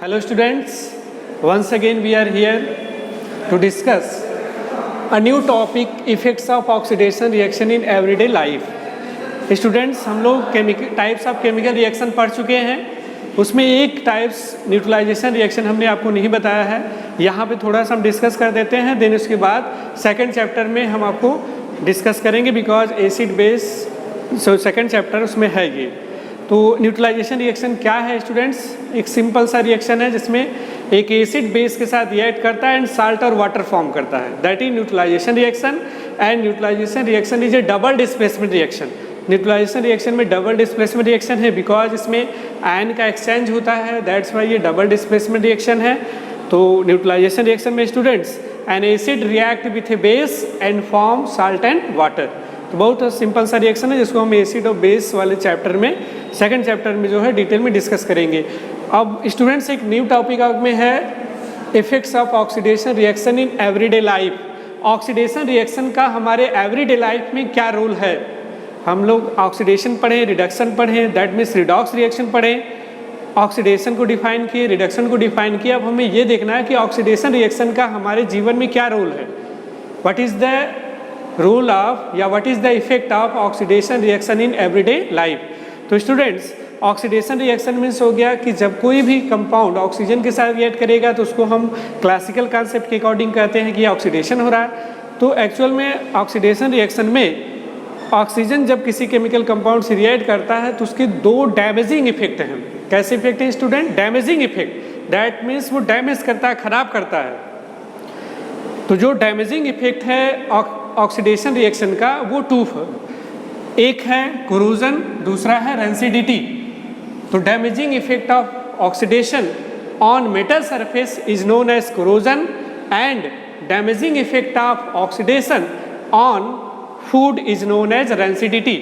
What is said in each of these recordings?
Hello students, once again we are here to discuss a new topic, effects of oxidation reaction in everyday life. Students हम लोग types of chemical reaction पढ़ चुके हैं, उसमें एक types neutralisation reaction हमने आपको नहीं बताया है, यहाँ पे थोड़ा सा हम डिस्कस कर देते हैं। देन उसके बाद सेकंड चैप्टर में हम आपको डिस्कस करेंगे because acid base second chapter उसमें है ये। तो न्यूट्रलाइजेशन रिएक्शन क्या है स्टूडेंट्स? एक सिंपल सा रिएक्शन है जिसमें एक एसिड बेस के साथ रिएक्ट करता है एंड साल्ट और वाटर फॉर्म करता है, that is neutralization reaction. And neutralization reaction is a double displacement reaction. Neutralization reaction में डबल डिस्प्लेसमेंट रिएक्शन है बिकॉज इसमें आयन का एक्सचेंज होता है, दैट्स वाई ये डबल डिस्प्लेसमेंट रिएक्शन है। तो न्यूट्रलाइजेशन रिएक्शन में students an acid react with a base and form salt and water. तो बहुत सिंपल सा रिएक्शन है जिसको हम एसिड और बेस वाले चैप्टर में सेकंड चैप्टर में जो है डिटेल में डिस्कस करेंगे। अब स्टूडेंट्स एक न्यू टॉपिक में है effects of oxidation reaction in everyday life. Oxidation reaction का हमारे एवरीडे लाइफ में क्या रोल है? हम लोग ऑक्सीडेशन पढ़ें, रिडक्शन पढ़ें, दैट मीन्स रिडॉक्स रिएक्शन पढ़ें, ऑक्सीडेशन को डिफाइन किए, रिडक्शन को डिफाइन किया। अब हमें ये देखना है कि ऑक्सीडेशन रिएक्शन का हमारे जीवन में क्या रोल है, what is the role of या what is the effect of oxidation reaction in everyday life. तो स्टूडेंट्स ऑक्सीडेशन रिएक्शन मीन्स हो गया कि जब कोई भी कंपाउंड ऑक्सीजन के साथ रिएक्ट करेगा तो उसको हम क्लासिकल कॉन्सेप्ट के अकॉर्डिंग कहते हैं कि ऑक्सीडेशन हो रहा है। तो एक्चुअल में ऑक्सीडेशन रिएक्शन में ऑक्सीजन जब किसी केमिकल कंपाउंड से रिएक्ट करता है तो उसके दो डैमेजिंग इफेक्ट हैं। कैसे इफेक्ट है student? Damaging effect, that means वो डैमेज करता है, खराब करता है। तो जो डैमेजिंग इफेक्ट है ऑक्सीडेशन रिएक्शन का वो टू है, एक है कोरोजन, दूसरा है रेंसिडिटी। तो damaging effect of oxidation on metal surface is known as corrosion and damaging effect of oxidation on food is known as rancidity.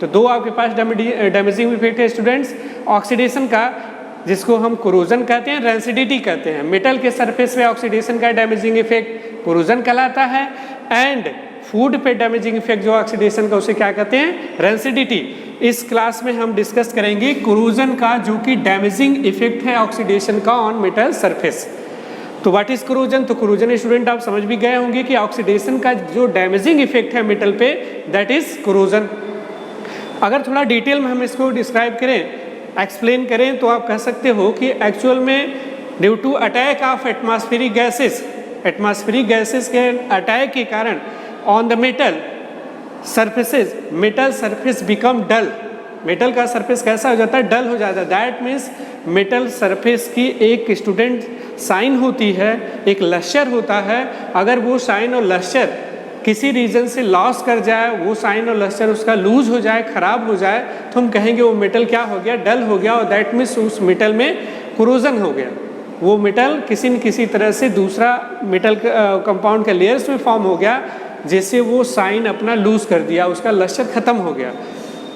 तो दो आपके पास डैमेजिंग इफेक्ट है स्टूडेंट्स ऑक्सीडेशन का, जिसको हम कोरोजन कहते हैं, रेंसिडिटी कहते हैं। मेटल के सरफेस पे ऑक्सीडेशन का डैमेजिंग इफेक्ट कोरोजन कहलाता है एंड फूड पे डैमेजिंग इफेक्ट जो ऑक्सीडेशन का उसे क्या कहते हैं? रेंसिडिटी। इस क्लास में हम डिस्कस करेंगे कोरोजन का, जो कि डैमेजिंग इफेक्ट है ऑक्सीडेशन का ऑन मेटल सरफेस। तो व्हाट इज कोरोजन? तो कोरोजन स्टूडेंट आप समझ भी गए होंगे कि ऑक्सीडेशन का जो डैमेजिंग इफेक्ट है मेटल पे, दैट इज कोरोजन। अगर थोड़ा डिटेल में हम इसको डिस्क्राइब करें, एक्सप्लेन करें, तो आप कह सकते हो कि एक्चुअल में due to attack of atmospheric gases, atmospheric gases के अटैक के कारण on the metal surfaces, metal surface become dull. Metal का सरफेस कैसा हो जाता है? डल हो जाता है। दैट मीन्स मेटल सरफेस की एक स्टूडेंट साइन होती है, एक लश्चर होता है। अगर वो साइन और लश्चर किसी रीजन से लॉस कर जाए, वो साइन और लश्चर उसका लूज हो जाए, खराब हो जाए, तो हम कहेंगे वो मेटल क्या हो गया? डल हो गया। और दैट मीन्स उस मेटल में कोरोजन हो गया। वो मेटल किसी न किसी तरह से दूसरा मेटल कंपाउंड के लेयर्स में फॉर्म हो गया, जिससे वो साइन अपना लूज कर दिया, उसका लश्चर खत्म हो गया।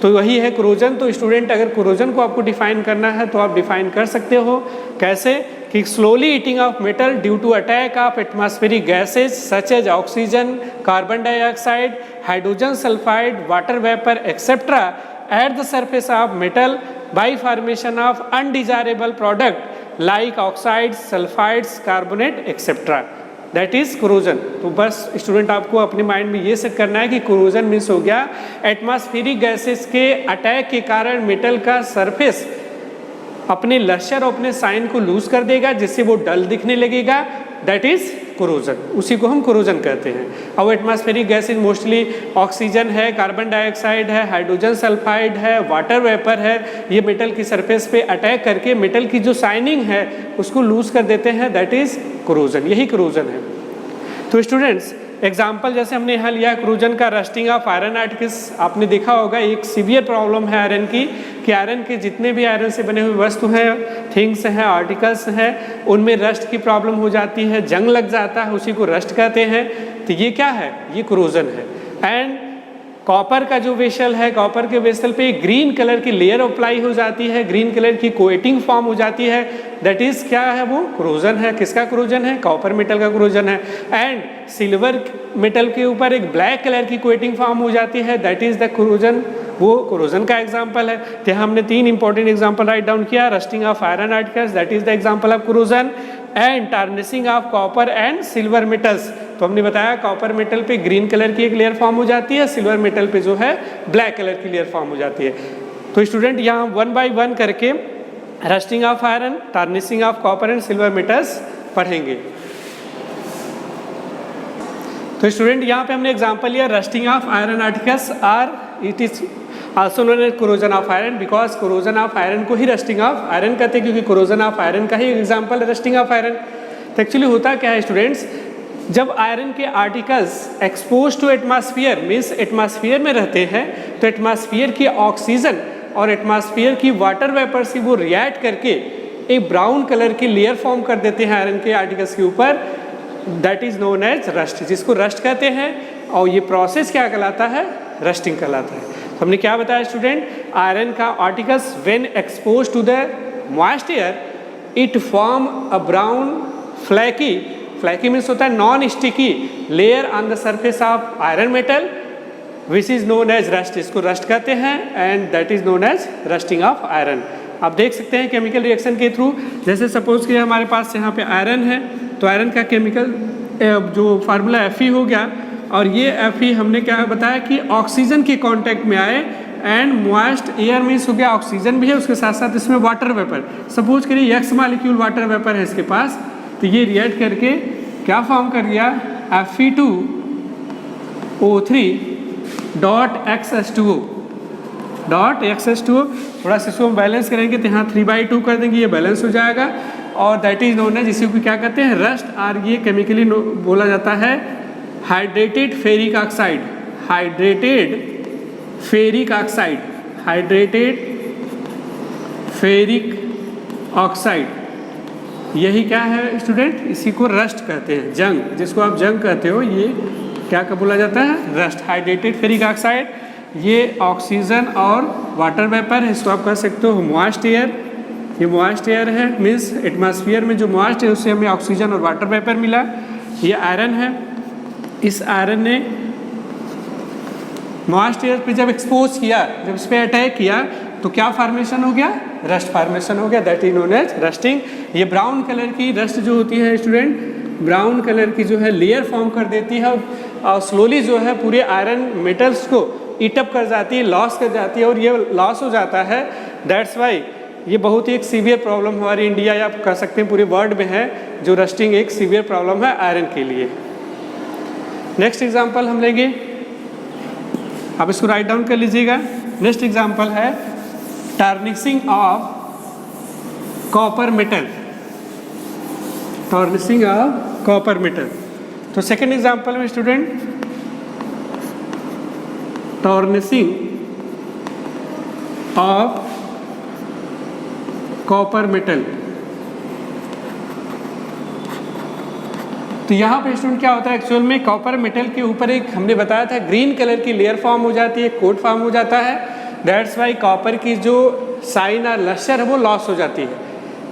तो वही है कोरोजन। तो स्टूडेंट अगर कोरोजन को आपको डिफाइन करना है तो आप डिफाइन कर सकते हो कैसे कि slowly eating of metal due to attack of atmospheric gases such as oxygen, carbon dioxide, hydrogen sulphide, water vapour etcetera at the surface of metal by formation of undesirable product like oxides, sulphides, carbonate etcetera, that is corrosion. तो बस student आपको अपने mind में ये set करना है कि corrosion means हो गया एटमॉस्फेरिक गैसेस के अटैक के कारण मेटल का सरफेस अपने लश्चर और अपने साइन को लूज कर देगा, जिससे वो डल दिखने लगेगा, दैट इज कोरोजन। उसी को हम कोरोजन कहते हैं। अब एटमॉस्फेरिक गैसेज मोस्टली ऑक्सीजन है, कार्बन डाइऑक्साइड है, हाइड्रोजन सल्फाइड है, वाटर वेपर है। ये मेटल की सरफेस पे अटैक करके मेटल की जो साइनिंग है उसको लूज कर देते हैं, दैट इज कोरोजन। यही कोरोजन है। तो स्टूडेंट्स एग्जाम्पल जैसे हमने यहाँ लिया कोरोजन का, रस्टिंग ऑफ आयरन आर्टिकल्स। आपने देखा होगा एक सीवियर प्रॉब्लम है आयरन की, कि आयरन के जितने भी आयरन से बने हुए वस्तु हैं, थिंग्स हैं, आर्टिकल्स हैं, उनमें रस्ट की प्रॉब्लम हो जाती है, जंग लग जाता है, उसी को रस्ट कहते हैं। तो ये क्या है? ये कोरोजन है। एंड कॉपर का जो वेसल है, कॉपर के वेसल पे ग्रीन कलर की लेयर अप्लाई हो जाती है, ग्रीन कलर की कोएटिंग फॉर्म हो जाती है, दैट इज क्या है, वो कोरोजन है। किसका कोरोजन है? कॉपर मेटल का कोरोजन है। एंड सिल्वर मेटल के ऊपर एक ब्लैक कलर की कोएटिंग फॉर्म हो जाती है, दैट इज द कोरोजन, वो कोरोजन का एग्जाम्पल है। तो हमने 3 इंपॉर्टेंट एग्जाम्पल राइट डाउन किया, rusting of iron articles that is the example of corrosion, and tarnishing of copper and silver metals. तो हमने बताया कॉपर मेटल पे ग्रीन कलर की एक लेयर फॉर्म हो जाती है, सिल्वर मेटल पे जो है ब्लैक कलर की लेयर फॉर्म हो जाती है। तो स्टूडेंट यहाँ 1 बाय 1 करके rusting of iron, tarnishing of copper and silver metals पढ़ेंगे। तो स्टूडेंट यहाँ पे हमने एग्जांपल लिया, rusting of iron articles are it is also known as corrosion of iron, because corrosion of iron को ही रस्टिंग ऑफ आयरन कहते हैं, क्योंकि कोरोजन ऑफ आयरन का ही एग्जाम्पल है रस्टिंग ऑफ आयरन। तो एक्चुअली होता क्या है स्टूडेंट्स, जब आयरन के articles expose to atmosphere means atmosphere में रहते हैं, तो एटमॉस्फेयर की ऑक्सीजन और एटमॉस्फेयर की वाटर वेपर से वो रिएक्ट करके एक ब्राउन कलर की लेयर फॉर्म कर देते हैं आयरन के आर्टिकल्स के ऊपर, that is known as rust, जिसको रस्ट कहते हैं। और ये प्रोसेस क्या कहलाता है? रस्टिंग कहलाता है। तो हमने क्या बताया स्टूडेंट, आयरन का articles when expose to the moist air it form a brown flaky, flaky means होता है non sticky layer on the surface of iron metal which is known as rust, इसको रस्ट कहते हैं, and that is known as rusting of iron. आप देख सकते हैं chemical reaction के थ्रू, जैसे सपोज कि हमारे पास यहाँ पे आयरन है, तो आयरन का केमिकल जो फार्मूला Fe हो गया, और ये Fe हमने क्या बताया कि ऑक्सीजन के कांटेक्ट में आए, एंड मॉइस्ट एयर मीन्स हो गया ऑक्सीजन भी है, उसके साथ साथ इसमें वाटर वेपर, सपोज करिए X मॉलिक्यूल वाटर वेपर है इसके पास, तो ये रिएक्ट करके क्या फॉर्म कर दिया, Fe2O3 डॉट XH2O। थोड़ा सा इसको हम बैलेंस करेंगे तो यहाँ 3/2 कर देंगे, ये बैलेंस हो जाएगा, और दैट इज नोन एज, इसी को क्या कहते हैं, रस्ट, और ये केमिकली बोला जाता है hydrated ferric oxide, hydrated ferric oxide, hydrated ferric oxide, यही क्या है स्टूडेंट, इसी को रस्ट कहते हैं, जंग, जिसको आप जंग कहते हो, ये क्या बोला जाता है, रस्ट, हाइड्रेटेड फेरिक ऑक्साइड। ये ऑक्सीजन और वाटर वेपर है, इसको आप कह सकते हो मॉइस्ट एयर, ये मॉइस्ट एयर है, मीन्स एटमॉस्फेयर में जो मॉइस्ट है उससे हमें ऑक्सीजन और वाटर वेपर मिला। ये आयरन है, इस आयरन ने मॉइस्ट एयर पे जब एक्सपोज किया, जब इस पर अटैक किया, तो क्या फॉर्मेशन हो गया, रस्ट फॉर्मेशन हो गया, that is known as rusting. ये ब्राउन कलर की रस्ट जो होती है स्टूडेंट, ब्राउन कलर की जो है लेयर फॉर्म कर देती है, और स्लोली जो है पूरे आयरन मेटल्स को ईटअप कर जाती है, लॉस कर जाती है, और ये लॉस हो जाता है, दैट्स वाई ये बहुत ही एक सीवियर प्रॉब्लम हमारी इंडिया या आप कह सकते हैं पूरे वर्ल्ड में है, जो रस्टिंग एक सीवियर प्रॉब्लम है आयरन के लिए। नेक्स्ट एग्जांपल हम लेंगे, आप इसको राइट डाउन कर लीजिएगा। नेक्स्ट एग्जांपल है tarnishing of copper metal, tarnishing of copper metal. तो सेकेंड एग्जांपल में student tarnishing of copper metal. तो यहाँ पे स्टूडेंट क्या होता है, एक्चुअल में कॉपर मेटल के ऊपर एक हमने बताया था ग्रीन कलर की लेयर फॉर्म हो जाती है, कोट फॉर्म हो जाता है, दैट्स वाई कॉपर की जो साइन और लस्टर है वो लॉस हो जाती है,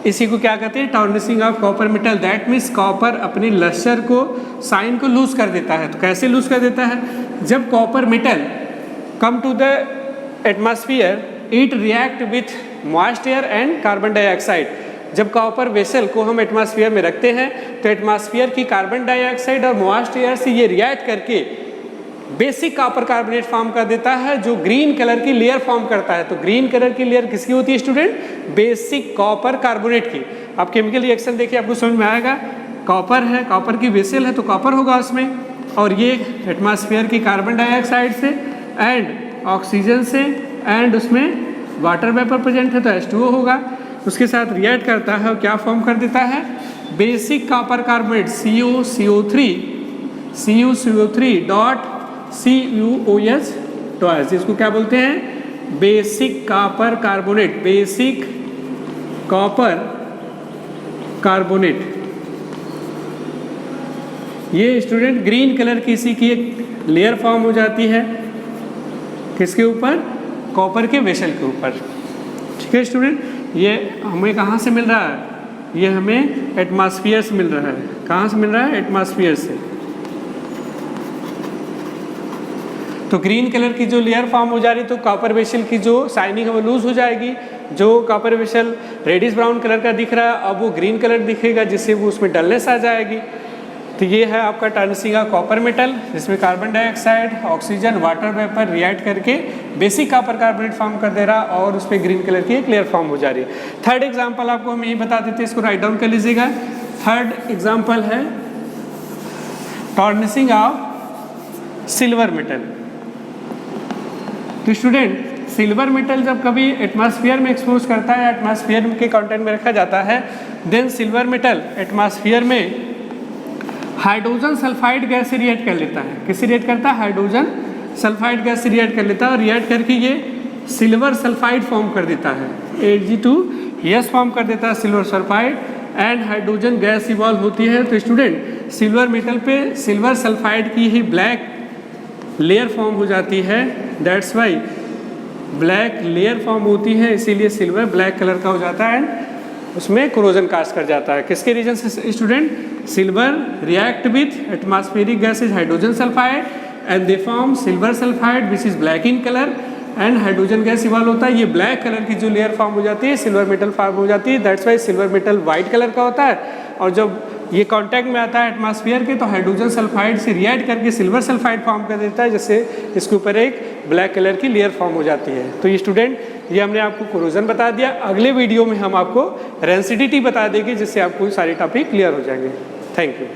इसी को क्या कहते हैं, tarnishing of copper metal. That means copper अपनी लस्टर को, साइन को लूज कर देता है। तो कैसे लूज कर देता है, जब copper metal come to the atmosphere it react with moist air and carbon dioxide. जब कॉपर वेसल को हम एटमॉस्फेयर में रखते हैं तो एटमॉस्फेयर की कार्बन डाइऑक्साइड और मॉइस्ट एयर से ये रिएक्ट करके बेसिक कॉपर कार्बोनेट फॉर्म कर देता है, जो ग्रीन कलर की लेयर फॉर्म करता है। तो ग्रीन कलर की लेयर किसकी होती है स्टूडेंट, बेसिक कॉपर कार्बोनेट की। आप केमिकल रिएक्शन देखिए आपको समझ में आएगा, कॉपर है, कॉपर की वेसल है तो कॉपर होगा उसमें, और ये एटमॉस्फेयर की कार्बन डाइऑक्साइड से एंड ऑक्सीजन से एंड उसमें वाटर वेपर प्रेजेंट है तो H2O होगा, उसके साथ रिएक्ट करता है और क्या फॉर्म कर देता है, basic copper carbonate CuCO3 dot CuOH twice, जिसको क्या बोलते हैं, basic copper carbonate, basic copper carbonate. ये स्टूडेंट ग्रीन कलर की इसी की एक लेयर फॉर्म हो जाती है, किसके ऊपर? कॉपर के वेसल के ऊपर। ठीक है स्टूडेंट, ये हमें कहाँ से मिल रहा है? ये हमें एटमॉस्फेयर से मिल रहा है। कहाँ से मिल रहा है? एटमॉस्फेयर से। तो ग्रीन कलर की जो लेयर फॉर्म हो जा रही, तो कॉपर वेसल की जो शाइनिंग है वो लूज हो जाएगी। जो copper vessel reddish brown colour का दिख रहा है अब वो ग्रीन कलर दिखेगा, जिससे वो उसमें डलनेस आ जाएगी। तो ये है आपका टर्नसिंग कॉपर मेटल, जिसमें carbon dioxide, oxygen, water vapour react करके बेसिक कॉपर कार्बोनेट फॉर्म कर दे रहा और उस पर ग्रीन कलर की एक लेयर फॉर्म हो जा रही है। थर्ड एग्जांपल आपको हम यही बता देते हैं, इसको राइट डाउन कर लीजिएगा। थर्ड एग्जांपल है टर्नसिंग ऑफ सिल्वर मेटल। तो स्टूडेंट सिल्वर मेटल जब कभी एटमॉस्फेयर में एक्सपोज करता है, एटमॉस्फेयर के कंटेंट में रखा जाता है, देन सिल्वर मेटल एटमॉस्फेयर में हाइड्रोजन सल्फाइड गैस से रिएक्ट कर लेता है। किससे रिएक्ट करता है? हाइड्रोजन सल्फाइड गैस से रिएक्ट कर लेता है और रिएक्ट करके ये सिल्वर सल्फाइड फॉर्म कर देता है। Ag2S फॉर्म कर देता है silver sulphide and hydrogen gas evolve होती है। तो स्टूडेंट सिल्वर मेटल पे सिल्वर सल्फाइड की ही ब्लैक लेयर फॉर्म हो जाती है। That's why black layer form होती है, इसीलिए सिल्वर ब्लैक कलर का हो जाता है एंड उसमें कोरोजन काज कर जाता है। किसके रीजन से student? Silver react with atmospheric gases hydrogen sulphide and they form silver sulphide which is black in colour and hydrogen gas evolve होता है। ये ब्लैक कलर की जो लेयर फॉर्म हो जाती है सिल्वर मेटल फॉर्म हो जाती है। That's Y silver metal white colour का होता है और जब ये कांटेक्ट में आता है एटमॉस्फेयर के तो हाइड्रोजन सल्फाइड से रिएक्ट करके सिल्वर सल्फाइड फॉर्म कर देता है, जिससे इसके ऊपर एक ब्लैक कलर की लेयर फॉर्म हो जाती है। तो ये स्टूडेंट ये हमने आपको कोरोजन बता दिया। अगले वीडियो में हम आपको रेंसिडिटी बता देंगे, जिससे आपको सारे टॉपिक क्लियर हो जाएंगे। Thank you.